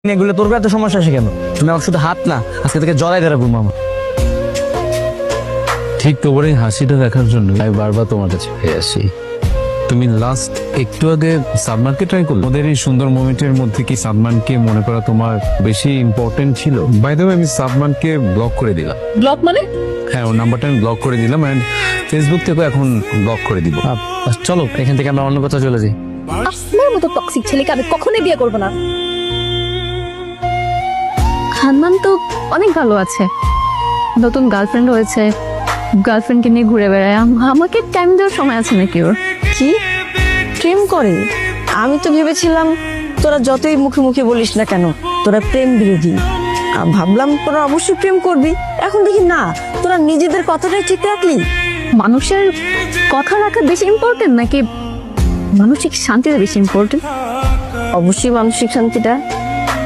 এগুলো তোর এত সমস্যা আসে কেন? তুমি আমার শুধু হাত না, আজকে থেকে জড়াই ধরে ঘুম মামা। ঠিক তোমার এই হাসিটা দেখার জন্য আমি বারবার তোমার কাছে ফিরে আসি। তুমি লাস্ট একটু আগে সালমানকে ট্রাই করলে, ওদের এই সুন্দর মোমেন্টের মধ্যে কি সালমানকে মনে করা তোমার বেশি ইম্পর্টেন্ট ছিল? বাই দ্য ওয়ে, আমি সালমানকে ব্লক করে দিলাম। ব্লক মানে? হ্যাঁ, ওর নাম্বারটা আমি ব্লক করে দিলাম, অ্যান্ড ফেসবুক থেকেও এখন ব্লক করে দিব। চলো এখান থেকে আমরা অন্য কোথাও চলে যাই। আপনার মতো টক্সিক ছেলেকে আমি কখনোই বিয়ে করবো না। হান্নান তো অনেক ভালো আছে, নতুন গার্লফ্রেন্ড হয়েছে, গার্লফ্রেন্ডকে নিয়ে ঘুরে বেড়ায়। আমাকে টাইম দেওয়ার সময় আছে নাকি ওর? কি প্রেম করে? আমি তো ভেবেছিলাম তোরা যতই মুখে মুখে বলিস না কেন তোরা প্রেম বিরোধী। ভাবলাম তোরা অবশ্যই প্রেম করবি, এখন দেখি না, তোরা নিজেদের কথাটাই ঠিক রাখলি। মানুষের কথা রাখা বেশি ইম্পর্টেন্ট নাকি মানসিক শান্তিটা বেশি ইম্পর্টেন্ট? অবশ্যই মানসিক শান্তিটা।